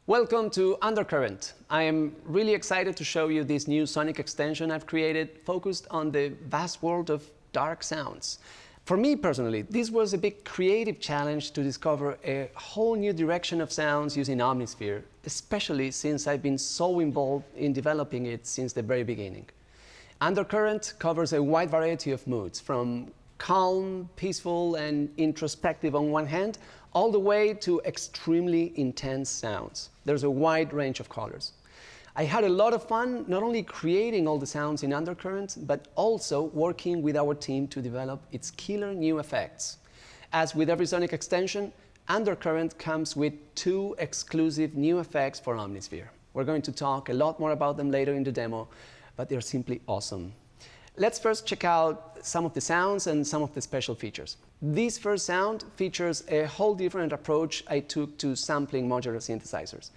Welcome to Undercurrent. I am really excited to show you this new sonic extension I've created focused on the vast world of dark sounds. For me personally, this was a big creative challenge to discover a whole new direction of sounds using Omnisphere, especially since I've been so involved in developing it since the very beginning. Undercurrent covers a wide variety of moods, from calm, peaceful, and introspective on one hand, all the way to extremely intense sounds. There's a wide range of colors. I had a lot of fun not only creating all the sounds in Undercurrent, but also working with our team to develop its killer new effects. As with every sonic extension, Undercurrent comes with 2 exclusive new effects for Omnisphere. We're going to talk a lot more about them later in the demo, but they're simply awesome. Let's first check out some of the sounds and some of the special features. This first sound features a whole different approach I took to sampling modular synthesizers.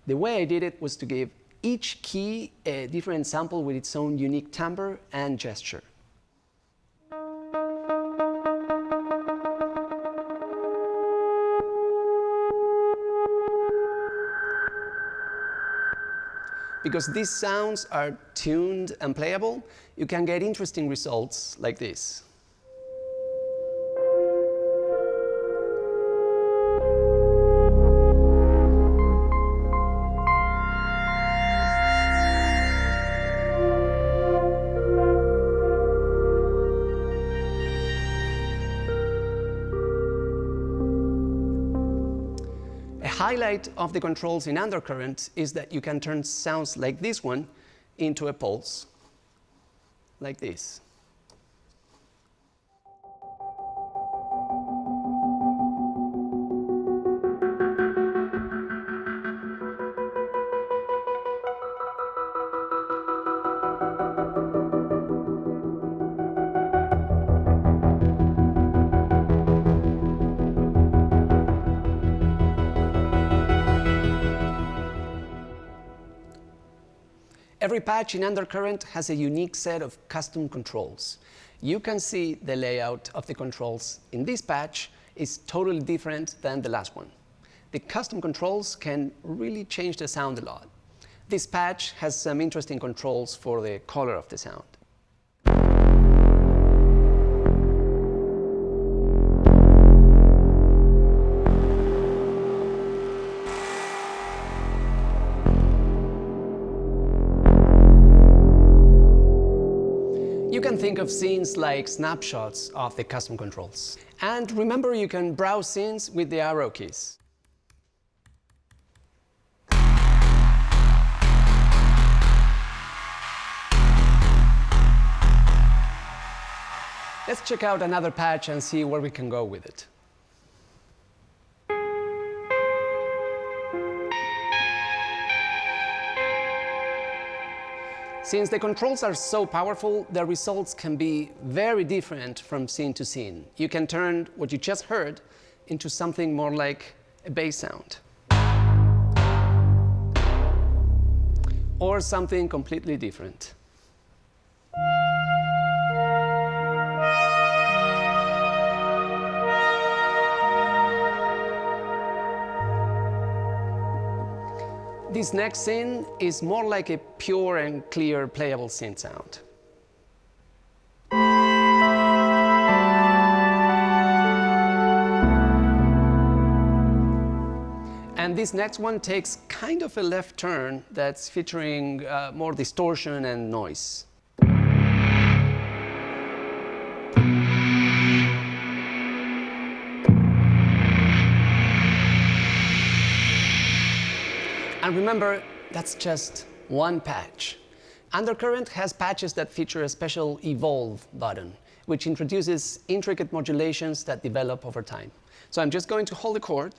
The way I did it was to give each key a different sample with its own unique timbre and gesture. Because these sounds are tuned and playable, you can get interesting results like this. A highlight of the controls in Undercurrent is that you can turn sounds like this one into a pulse, like this. Every patch in Undercurrent has a unique set of custom controls. You can see the layout of the controls in this patch is totally different than the last one. The custom controls can really change the sound a lot. This patch has some interesting controls for the color of the sound. You can think of scenes like snapshots of the custom controls. And remember, you can browse scenes with the arrow keys. Let's check out another patch and see where we can go with it. Since the controls are so powerful, the results can be very different from scene to scene. You can turn what you just heard into something more like a bass sound, or something completely different. This next scene is more like a pure and clear playable synth sound. And this next one takes kind of a left turn that's featuring more distortion and noise. And remember, that's just one patch. Undercurrent has patches that feature a special Evolve button, which introduces intricate modulations that develop over time. So I'm just going to hold the chord.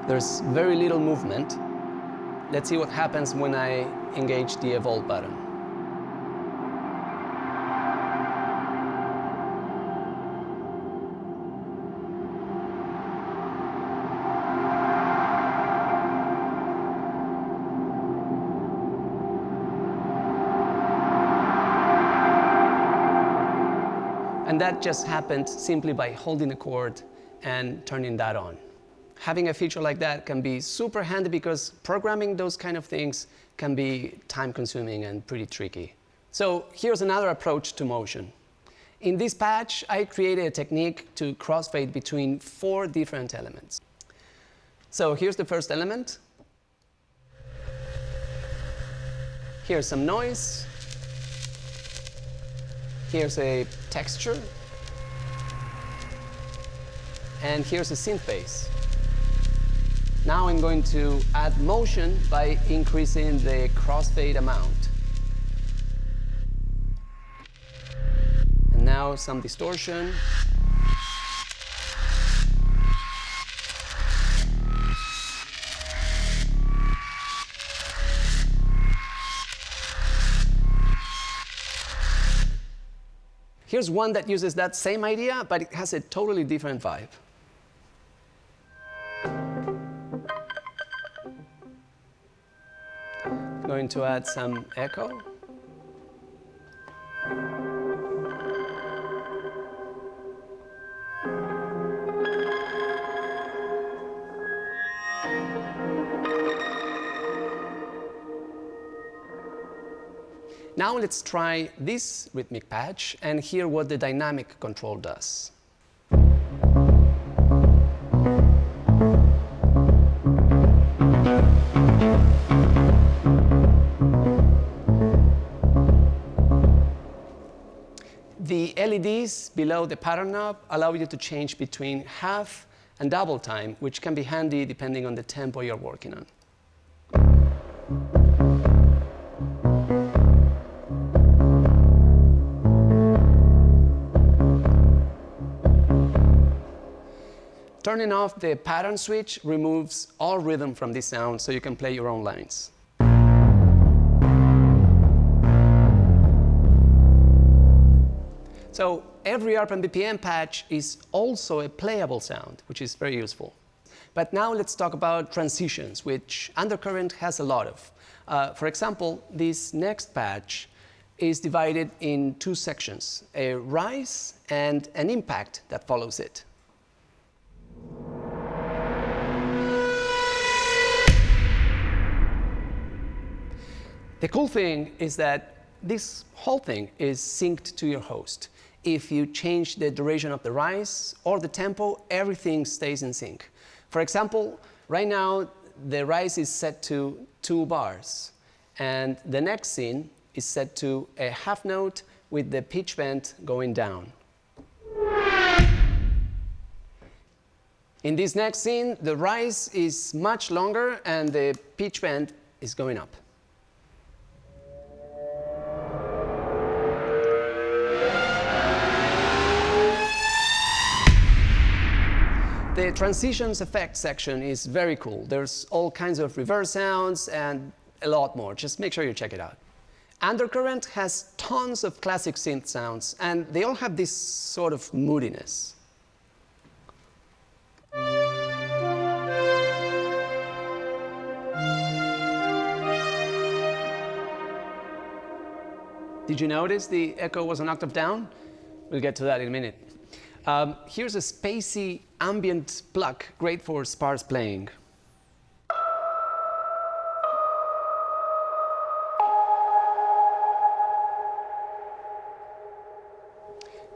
There's very little movement. Let's see what happens when I engage the Evolve button. And that just happened simply by holding the chord and turning that on. having a feature like that can be super handy because programming those kind of things can be time-consuming and pretty tricky. So here's another approach to motion. In this patch, I created a technique to crossfade between 4 different elements. So here's the first element. Here's some noise. Here's a texture. And here's a synth bass. Now I'm going to add motion by increasing the crossfade amount. And now some distortion. Here's one that uses that same idea, but it has a totally different vibe. Going to add some echo. Now let's try this rhythmic patch and hear what the dynamic control does. The LEDs below the pattern knob allow you to change between half and double time, which can be handy depending on the tempo you're working on. Turning off the pattern switch removes all rhythm from this sound so you can play your own lines. So every ARP and BPM patch is also a playable sound, which is very useful. But now let's talk about transitions, which Undercurrent has a lot of. For example, this next patch is divided in 2 sections, a rise and an impact that follows it. The cool thing is that this whole thing is synced to your host. If you change the duration of the rise or the tempo, everything stays in sync. For example, right now, the rise is set to 2 bars, and the next scene is set to a half note with the pitch bend going down. In this next scene, the rise is much longer and the pitch bend is going up. The transitions effect section is very cool. There's all kinds of reverse sounds and a lot more. Just make sure you check it out. Undercurrent has tons of classic synth sounds, and they all have this sort of moodiness. Did you notice the echo was an octave down? We'll get to that in a minute. Here's a spacey ambient pluck, great for sparse playing.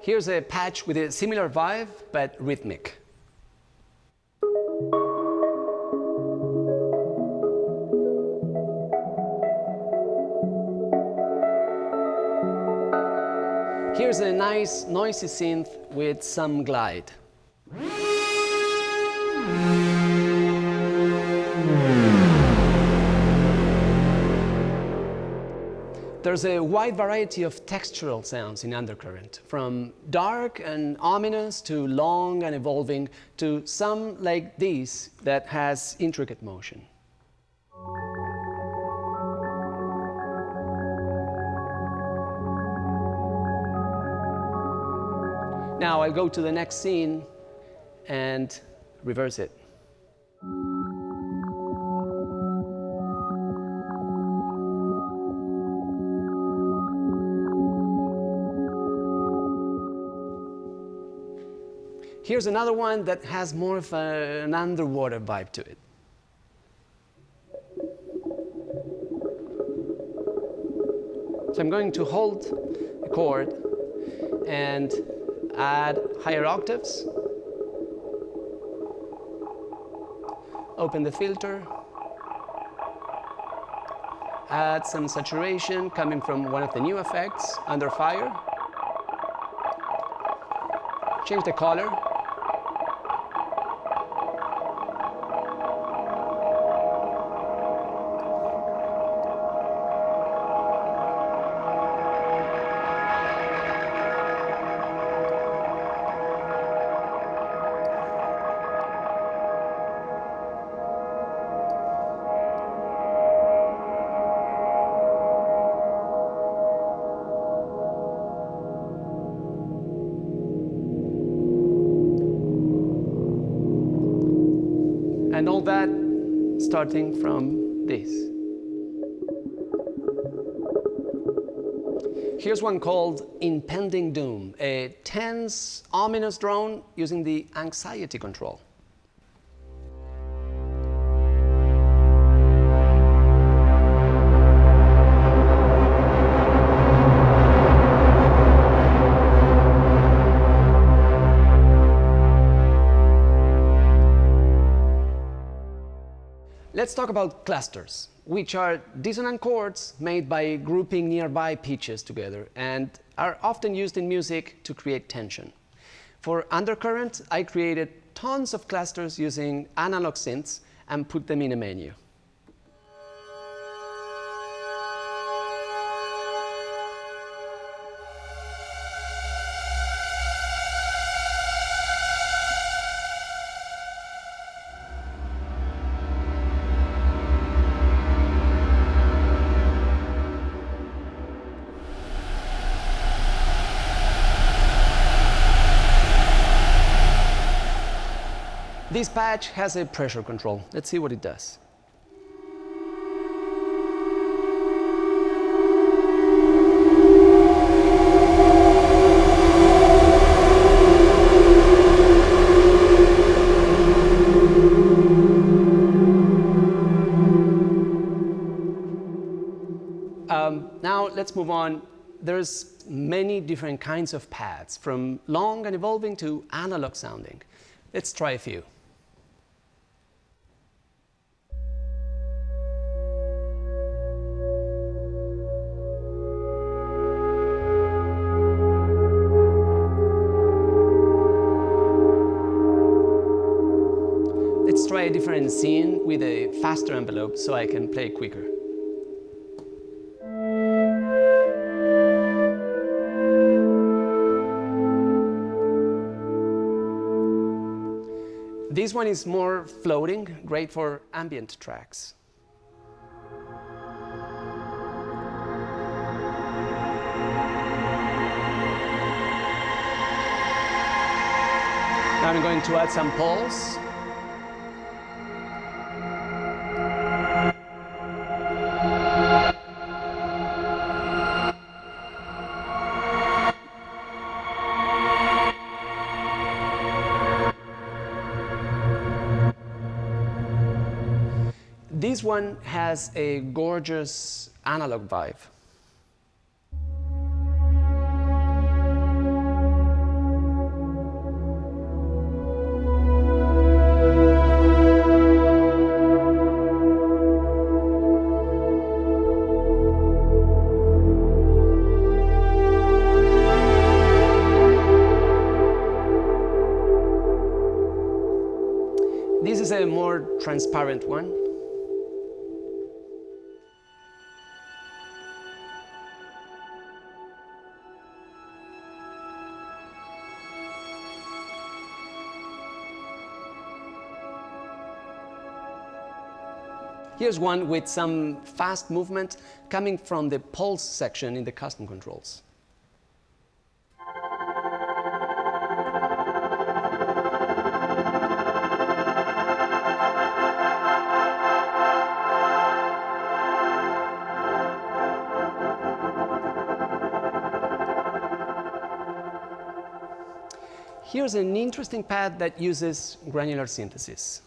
Here's a patch with a similar vibe, but rhythmic. Here's a nice, noisy synth with some glide. There's a wide variety of textural sounds in Undercurrent, from dark and ominous to long and evolving to some like this that has intricate motion. Now I'll go to the next scene and reverse it. Here's another one that has more of an underwater vibe to it. So I'm going to hold a chord and add higher octaves, open the filter, add some saturation coming from one of the new effects, Under Fire, change the color, and all that starting from this. Here's one called Impending Doom, a tense, ominous drone using the anxiety control. Let's talk about clusters, which are dissonant chords made by grouping nearby pitches together and are often used in music to create tension. For Undercurrent, I created tons of clusters using analog synths and put them in a menu. This patch has a pressure control. Let's see what it does. Now let's move on. There's many different kinds of pads, from long and evolving to analog sounding. Let's try a few. Let's try a different scene with a faster envelope so I can play quicker. This one is more floating, great for ambient tracks. Now I'm going to add some pulse. This one has a gorgeous analog vibe. This is a more transparent one. Here's one with some fast movement coming from the pulse section in the custom controls. Here's an interesting pad that uses granular synthesis.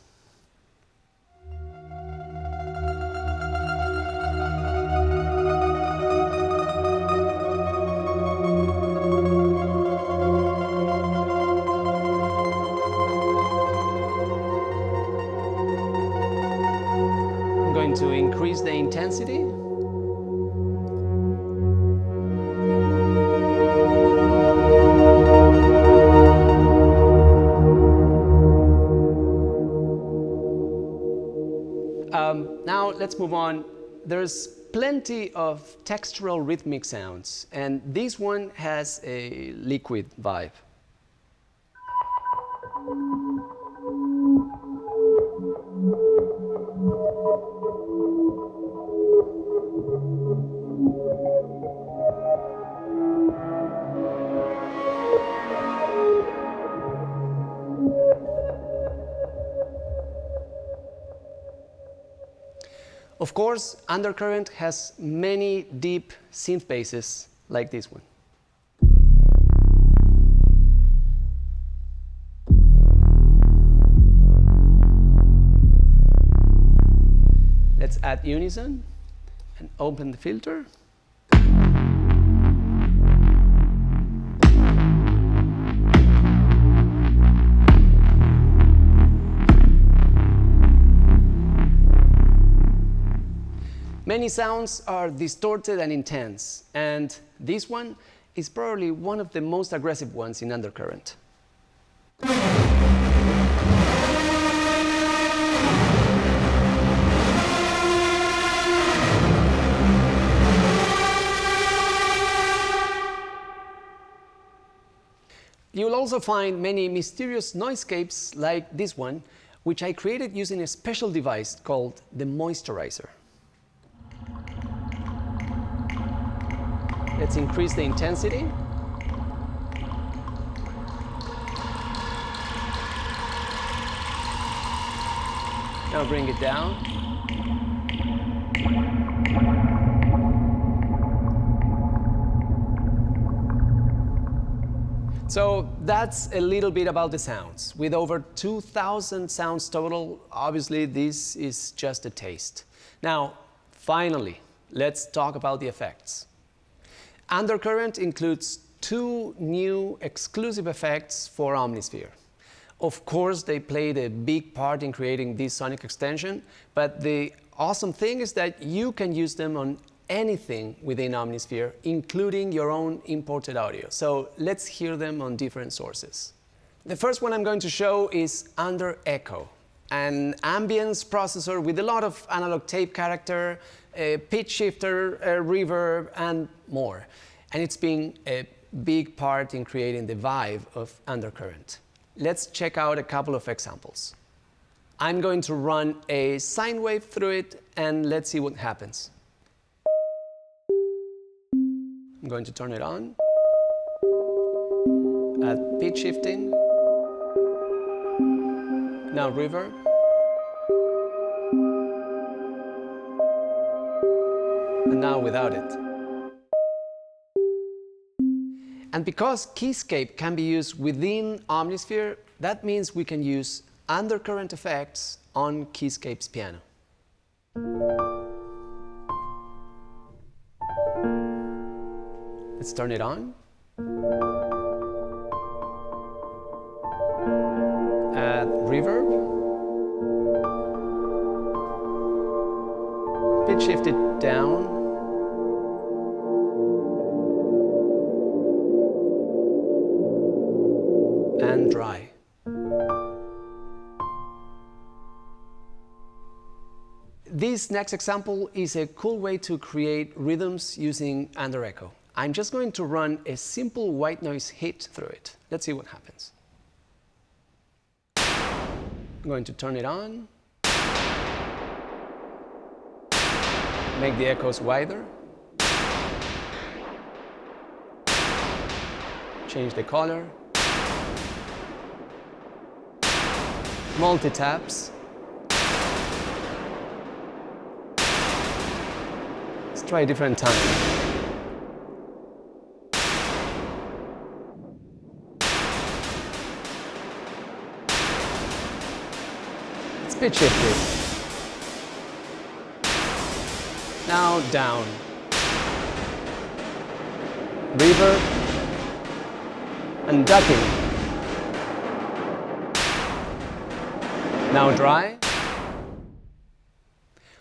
I'm going to increase the intensity. Now let's move on. There's plenty of textural rhythmic sounds, and this one has a liquid vibe. Of course, Undercurrent has many deep synth basses like this one. Let's add unison and open the filter. Many sounds are distorted and intense, and this one is probably one of the most aggressive ones in Undercurrent. You will also find many mysterious noisescapes like this one, which I created using a special device called the moisturizer. Let's increase the intensity. Now bring it down. So that's a little bit about the sounds. With over 2,000 sounds total, obviously this is just a taste. Now, finally, let's talk about the effects. Undercurrent includes two new exclusive effects for Omnisphere. Of course, they played a big part in creating this sonic extension, but the awesome thing is that you can use them on anything within Omnisphere, including your own imported audio. So let's hear them on different sources. The first one I'm going to show is Under Echo, an ambience processor with a lot of analog tape character, a pitch shifter, a reverb, and more. And it's been a big part in creating the vibe of Undercurrent. Let's check out a couple of examples. I'm going to run a sine wave through it, and let's see what happens. I'm going to turn it on, add pitch shifting, now reverb, and now without it. And because Keyscape can be used within Omnisphere, that means we can use Undercurrent effects on Keyscape's piano. Let's turn it on. Add reverb. Pitch shift it down. And dry. This next example is a cool way to create rhythms using Under Echo. I'm just going to run a simple white noise hit through it. Let's see what happens. I'm going to turn it on. Make the echoes wider. Change the color. Multi-taps. Let's try a different time. It's pitch shifted. Now down. Reverb. And ducking. Now dry.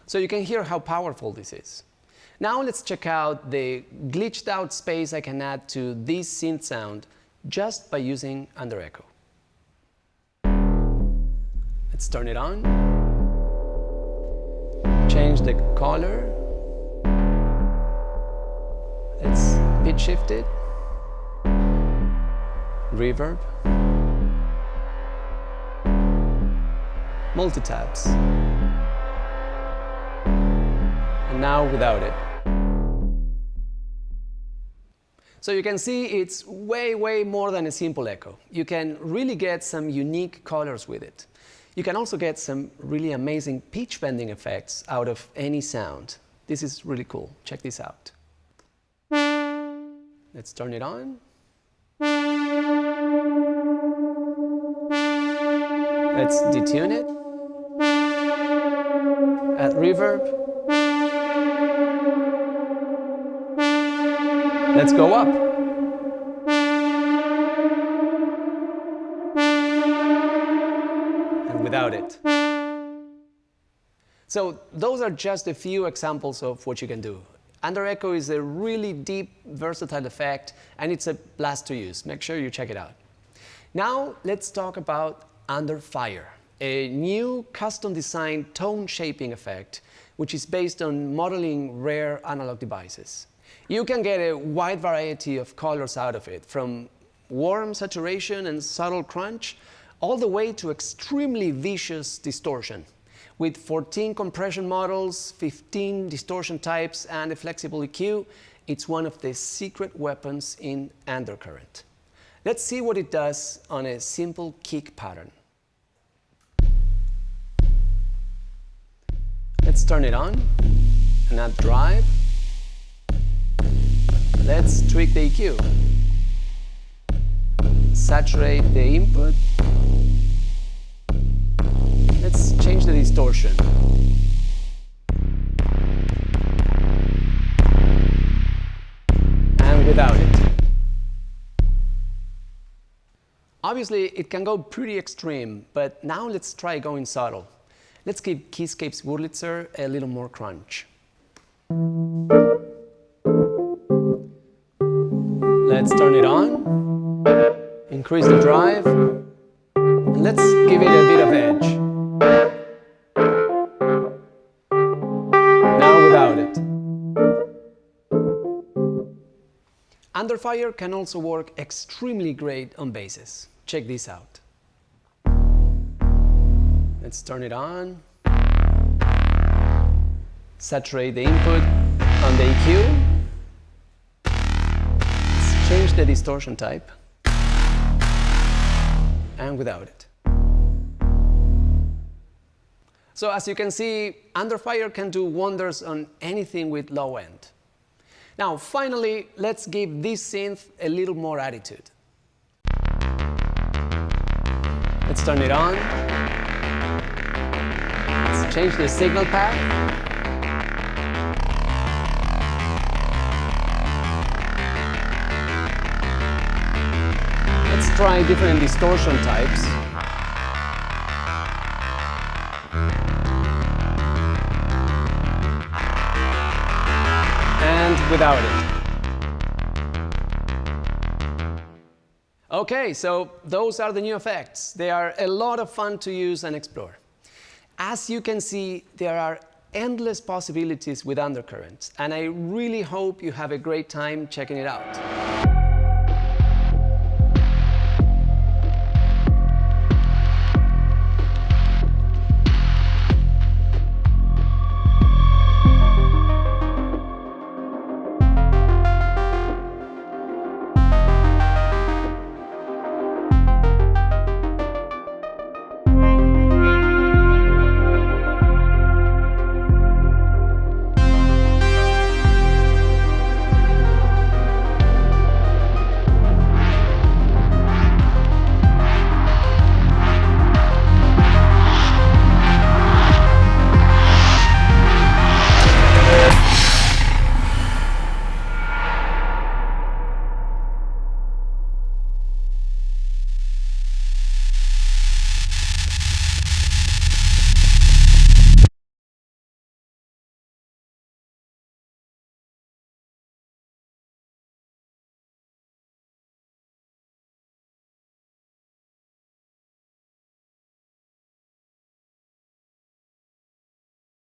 So you can hear how powerful this is. Now let's check out the glitched out space I can add to this synth sound just by using under echo. Let's turn it on. Change the color. Let's pitch shift it. Reverb. Multi-taps. And now without it. So you can see it's way more than a simple echo. You can really get some unique colors with it. You can also get some really amazing pitch bending effects out of any sound. This is really cool. Check this out. Let's turn it on. Let's detune it. Add reverb. Let's go up. And without it. So those are just a few examples of what you can do. Under echo is a really deep, versatile effect, and it's a blast to use. Make sure you check it out. Now let's talk about Under Fire, a new custom-designed tone shaping effect, which is based on modeling rare analog devices. You can get a wide variety of colors out of it, from warm saturation and subtle crunch, all the way to extremely vicious distortion. With 14 compression models, 15 distortion types, and a flexible EQ, it's one of the secret weapons in Undercurrent. Let's see what it does on a simple kick pattern. Let's turn it on and add drive. Let's tweak the EQ. Saturate the input. Let's change the distortion. And without it. Obviously, it can go pretty extreme, but now let's try going subtle. Let's give Keyscape's Wurlitzer a little more crunch. Let's turn it on, increase the drive, and let's give it a bit of edge. Now without it. Under Fire can also work extremely great on basses. Check this out. Let's turn it on, saturate the input on the EQ, let's change the distortion type, and without it. So as you can see, Under Fire can do wonders on anything with low end. Now finally, let's give this synth a little more attitude. Let's turn it on. Let's change the signal path. Let's try different distortion types. And without it. Okay, so those are the new effects. They are a lot of fun to use and explore. As you can see, there are endless possibilities with Undercurrent, and I really hope you have a great time checking it out.